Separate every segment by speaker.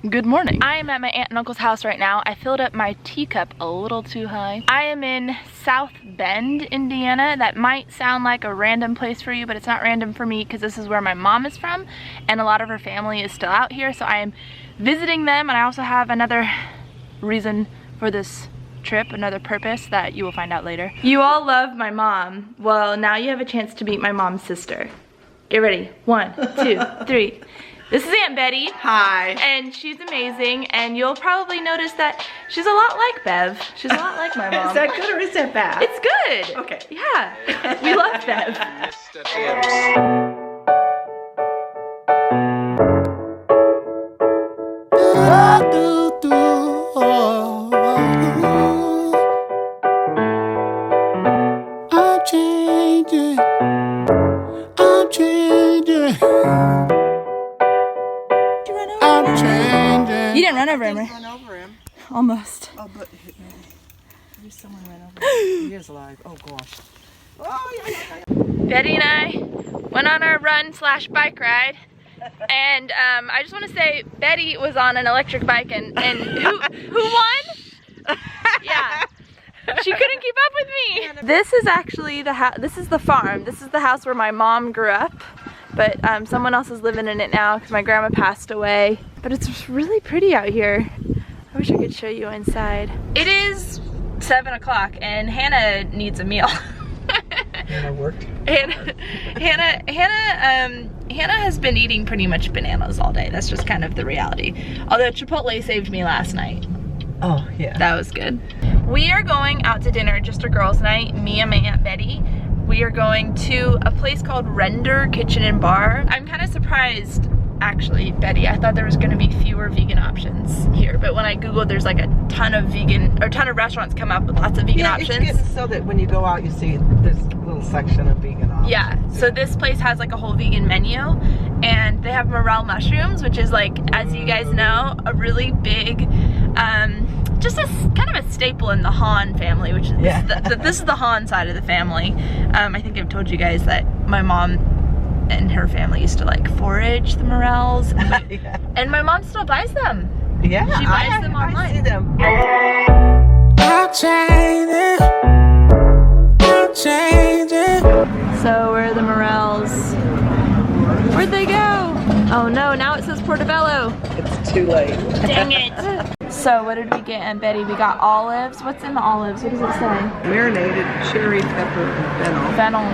Speaker 1: Good morning. I am at my aunt and uncle's house right now. I filled up my teacup a little too high. I am in South Bend, Indiana. That might sound like a random place for you, but it's not random for me because this is where my mom is from and a lot of her family is still out here. So I am visiting them, and I also have another reason for this trip, another purpose that you will find out later. You all love my mom. Well, now you have a chance to meet my mom's sister. Get ready. 1, 2, 3. This is Aunt Betty.
Speaker 2: Hi.
Speaker 1: And she's amazing, and you'll probably notice that she's a lot like Bev. She's a lot like my mom.
Speaker 2: Is that good or is that bad?
Speaker 1: It's good.
Speaker 2: Okay.
Speaker 1: Yeah. We love Bev.
Speaker 3: I'm changing. I'm changing. I'm changing.
Speaker 1: You didn't run over him, right?
Speaker 2: Run over him.
Speaker 1: Almost.
Speaker 2: Oh, but maybe someone ran over him. He is alive. Oh gosh. Oh yeah.
Speaker 1: Betty and I went on our run/bike ride, and I just want to say Betty was on an electric bike, and who won? Yeah. She couldn't keep up with me. This is actually the house. This is the farm. This is the house where my mom grew up, but someone else is living in it now because my grandma passed away. But it's really pretty out here. I wish I could show you inside. It is 7 o'clock and Hannah needs a meal.
Speaker 2: Hannah worked.
Speaker 1: Hannah has been eating pretty much bananas all day. That's just kind of the reality. Although Chipotle saved me last night.
Speaker 2: Oh yeah.
Speaker 1: That was good. We are going out to dinner, just a girls' night, me and my Aunt Betty. We are going to a place called Render Kitchen and Bar. I'm kind of surprised, actually, Betty. I thought there was gonna be fewer vegan options here, but when I Googled, there's like a ton of restaurants come up with lots of vegan options.
Speaker 2: It's getting so that when you go out, you see this little section of vegan options.
Speaker 1: Yeah, so this place has like a whole vegan menu, and they have morel mushrooms, which is like, as you guys know, a really big, just a kind of a staple in the Han family, which is this is the Han side of the family. I think I've told you guys that my mom and her family used to like forage the morels, and my mom still buys them.
Speaker 2: Yeah,
Speaker 1: she buys them online.
Speaker 2: I see them.
Speaker 3: I'm changing. I'm changing.
Speaker 1: So where are the morels? Where'd they go? Oh no, now it says Portobello.
Speaker 2: It's too late.
Speaker 1: Dang it. So what did we get, Aunt Betty? We got olives. What's in the olives? What does it say?
Speaker 2: Marinated cherry pepper and fennel.
Speaker 1: Fennel.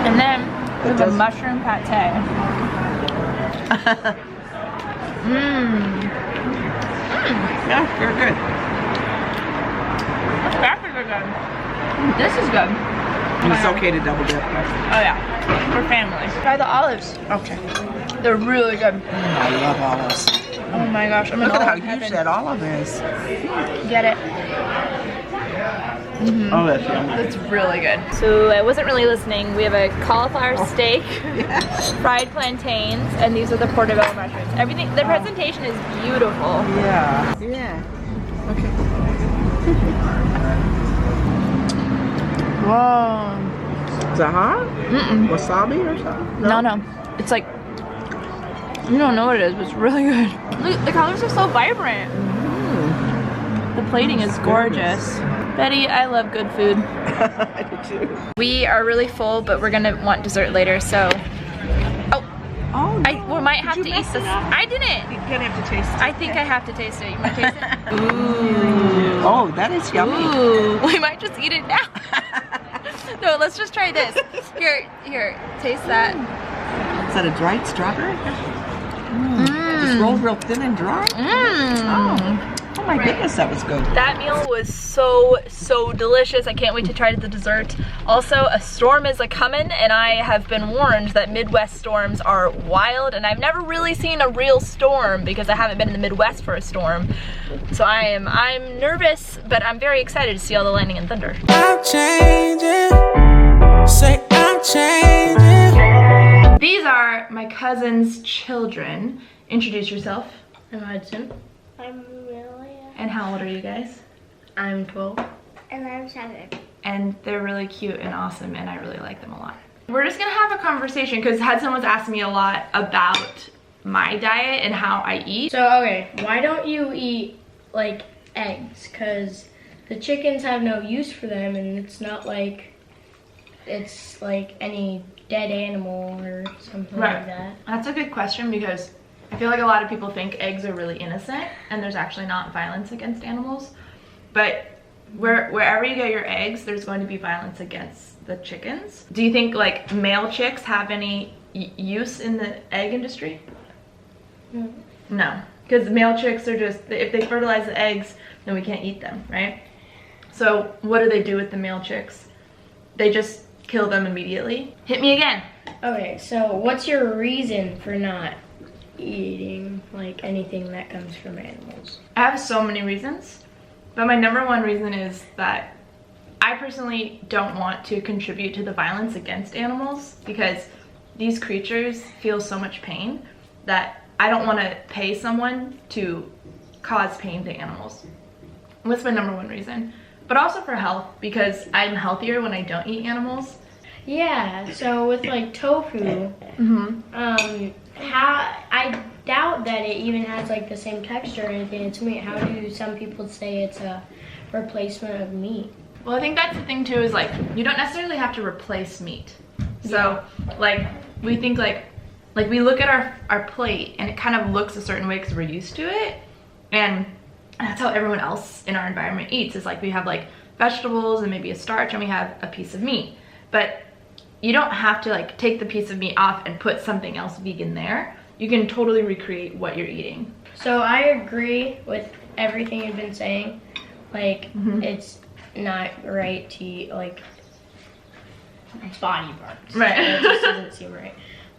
Speaker 1: And then we have a mushroom pate.
Speaker 2: Yeah, you're good.
Speaker 1: That's actually good. This is good.
Speaker 2: And it's okay to double dip.
Speaker 1: Oh yeah, for family. Try the olives.
Speaker 2: Okay.
Speaker 1: They're really good.
Speaker 2: I love olives.
Speaker 1: Oh my gosh, I'm
Speaker 2: Look
Speaker 1: in
Speaker 2: at how
Speaker 1: olive
Speaker 2: huge
Speaker 1: heaven.
Speaker 2: that olive is.
Speaker 1: Get it?
Speaker 2: Oh, that's yummy.
Speaker 1: It's really good. So I wasn't really listening. We have a cauliflower steak, fried plantains, and these are the portobello mushrooms. Everything, the presentation is beautiful.
Speaker 2: Yeah. Yeah. Okay.
Speaker 1: Whoa.
Speaker 2: Is that hot? Wasabi or something?
Speaker 1: No. It's like, you don't know what it is, but it's really good. Look, the colors are so vibrant. The plating is gorgeous. Betty, I love good food.
Speaker 2: I do too.
Speaker 1: We are really full, but we're gonna want dessert later, so.
Speaker 2: Oh, no.
Speaker 1: We might have to eat this. I didn't.
Speaker 2: You're gonna have to taste it.
Speaker 1: I think I have to taste it. You want to taste it? Ooh.
Speaker 2: Oh, that is yummy.
Speaker 1: Ooh. We might just eat it now. No, let's just try this. Here, taste that.
Speaker 2: Is that a dried strawberry? Just rolled real thin and dry? Oh my goodness, that was good.
Speaker 1: That meal was so delicious. I can't wait to try the dessert. Also, a storm is a-coming, and I have been warned that Midwest storms are wild, and I've never really seen a real storm because I haven't been in the Midwest for a storm. So I'm nervous, but I'm very excited to see all the lightning and thunder.
Speaker 3: I'm changing. Say I'm changing.
Speaker 1: These are my cousin's children. Introduce yourself. I'm Hudson.
Speaker 4: I'm Amelia.
Speaker 1: And how old are you guys?
Speaker 4: I'm 12. And I'm 7.
Speaker 1: And they're really cute and awesome, and I really like them a lot. We're just gonna have a conversation because Hudson was asking me a lot about my diet and how I eat.
Speaker 5: So, okay, why don't you eat, like, eggs? Because the chickens have no use for them, and it's not like it's like any dead animal or something like that.
Speaker 1: That's a good question, because I feel like a lot of people think eggs are really innocent, and there's actually not violence against animals. But wherever you get your eggs, there's going to be violence against the chickens. Do you think like male chicks have any use in the egg industry? No, because male chicks are just, if they fertilize the eggs, then we can't eat them, right? So what do they do with the male chicks? They just kill them immediately. Hit me again.
Speaker 5: Okay, so what's your reason for not eating like anything that comes from animals?
Speaker 1: I have so many reasons, but my number one reason is that I personally don't want to contribute to the violence against animals, because these creatures feel so much pain that I don't want to pay someone to cause pain to animals. That's my number one reason. But also for health, because I'm healthier when I don't eat animals.
Speaker 5: Yeah, so with like tofu, how, I doubt that it even has like the same texture or anything. It's meat. How do some people say it's a replacement of meat?
Speaker 1: Well, I think that's the thing too, is like, you don't necessarily have to replace meat. So like, we think like we look at our plate and it kind of looks a certain way because we're used to it. And that's how everyone else in our environment eats, is like we have like vegetables and maybe a starch and we have a piece of meat. But you don't have to like take the piece of meat off and put something else vegan there. You can totally recreate what you're eating.
Speaker 5: So I agree with everything you've been saying. Like, it's not right to eat like body parts.
Speaker 1: Right.
Speaker 5: It just doesn't seem right.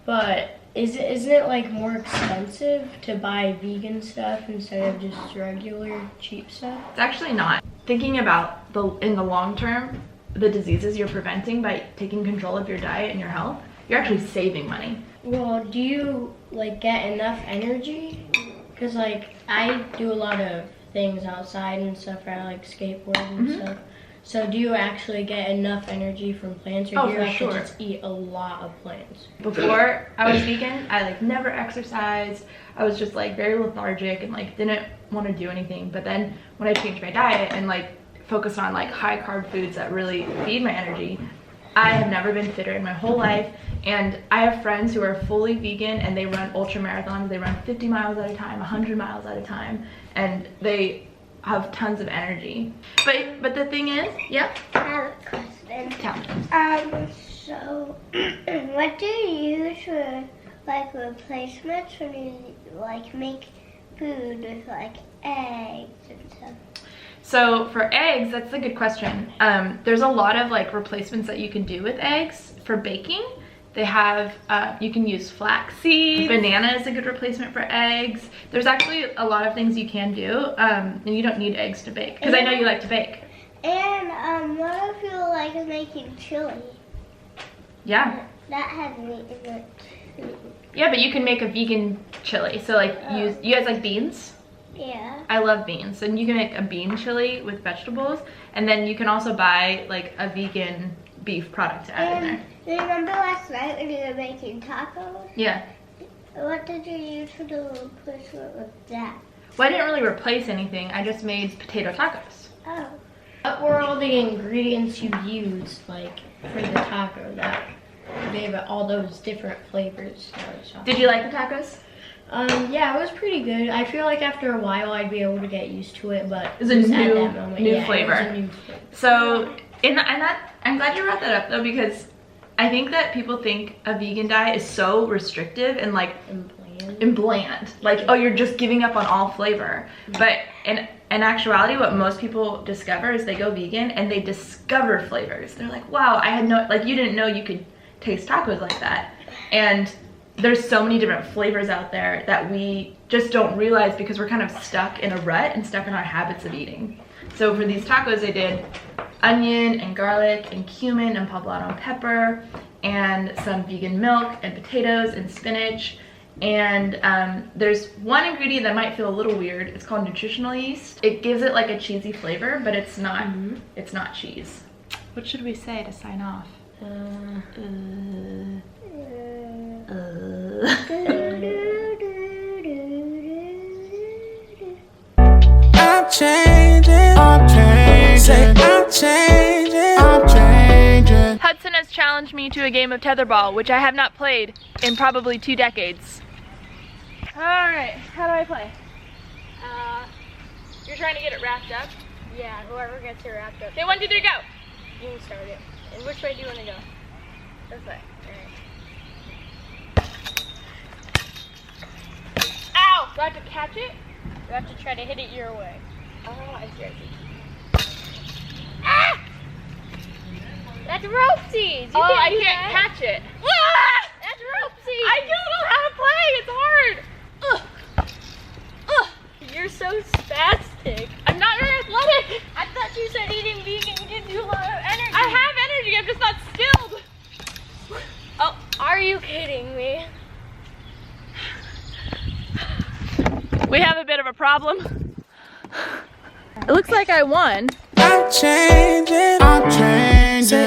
Speaker 5: But isn't it like more expensive to buy vegan stuff instead of just regular cheap stuff?
Speaker 1: It's actually not. Thinking about in the long term, the diseases you're preventing by taking control of your diet and your health, you're actually saving money.
Speaker 5: Well, do you like get enough energy? Because like I do a lot of things outside and stuff. I like skateboard and stuff. So do you actually get enough energy from plants, or do you have to just eat a lot of plants?
Speaker 1: Before I was vegan, I like never exercised. I was just like very lethargic and like didn't want to do anything. But then when I changed my diet and like focused on like high carb foods that really feed my energy, I have never been fitter in my whole life. And I have friends who are fully vegan and they run ultra marathons. They run 50 miles at a time, 100 miles at a time, and they have tons of energy. But the thing is,
Speaker 4: I have a question.
Speaker 1: Tell me.
Speaker 4: So what do you use for like replacements when you like make food with like eggs and stuff?
Speaker 1: So for eggs, that's a good question. There's a lot of like replacements that you can do with eggs for baking. They have, you can use flaxseed. Banana is a good replacement for eggs. There's actually a lot of things you can do, and you don't need eggs to bake, because I know you like to bake.
Speaker 4: And what if you like making chili?
Speaker 1: Yeah.
Speaker 4: That has meat in it too.
Speaker 1: Yeah, but you can make a vegan chili. So like, you guys like beans?
Speaker 4: Yeah.
Speaker 1: I love beans, and you can make a bean chili with vegetables, and then you can also buy like a vegan beef product to add in there.
Speaker 4: Remember last night when you were making tacos?
Speaker 1: Yeah.
Speaker 4: What did you use for the replacement with that?
Speaker 1: Well, I didn't really replace anything. I just made potato tacos.
Speaker 4: Oh.
Speaker 5: What were all the ingredients you used like for the taco that gave it all those different flavors?
Speaker 1: Did you like the tacos?
Speaker 5: Yeah, it was pretty good. I feel like after a while I'd be able to get used to it, but
Speaker 1: It was a
Speaker 5: just at
Speaker 1: new-
Speaker 5: that moment,
Speaker 1: new
Speaker 5: yeah,
Speaker 1: flavor.
Speaker 5: It was a new flavor.
Speaker 1: So, I'm glad you brought that up though, because I think that people think a vegan diet is so restrictive and like and bland. Like, oh, you're just giving up on all flavor. But in actuality, what most people discover is they go vegan and they discover flavors. They're like, wow, I had no, like, you didn't know you could taste tacos like that. And there's so many different flavors out there that we just don't realize because we're kind of stuck in a rut and stuck in our habits of eating. So for these tacos, I did onion and garlic and cumin and poblano pepper and some vegan milk and potatoes and spinach. And there's one ingredient that might feel a little weird. It's called nutritional yeast. It gives it like a cheesy flavor, but it's not. It's not cheese. What should we say to sign off?
Speaker 4: Do, do, do.
Speaker 3: changing. I'm changing. Say I'm changing. I'm changing.
Speaker 1: Hudson has challenged me to a game of tetherball, which I have not played in probably 2 decades. Alright, how do I play? You're trying to get it wrapped up?
Speaker 5: Yeah, whoever gets it wrapped up.
Speaker 1: Okay, 1, 2, 3, go!
Speaker 5: You can start it. And which way do you want to go?
Speaker 1: This way.
Speaker 5: Alright.
Speaker 1: Ow! Do I have to catch it?
Speaker 5: You have to try to hit it your way.
Speaker 1: Oh, I see.
Speaker 5: Ah! That's rope seeds. You
Speaker 1: I
Speaker 5: do
Speaker 1: can't
Speaker 5: that.
Speaker 1: catch it.
Speaker 5: That's rope seeds.
Speaker 1: I don't know how to play. It's hard.
Speaker 5: You're so spastic.
Speaker 1: I'm not very athletic.
Speaker 5: I thought you said eating vegan gives you a lot of energy.
Speaker 1: I have energy. I'm just not skilled.
Speaker 5: Oh, are you kidding me?
Speaker 1: We have a bit of a problem. It looks like I won.
Speaker 3: I'm changing. I'm changing.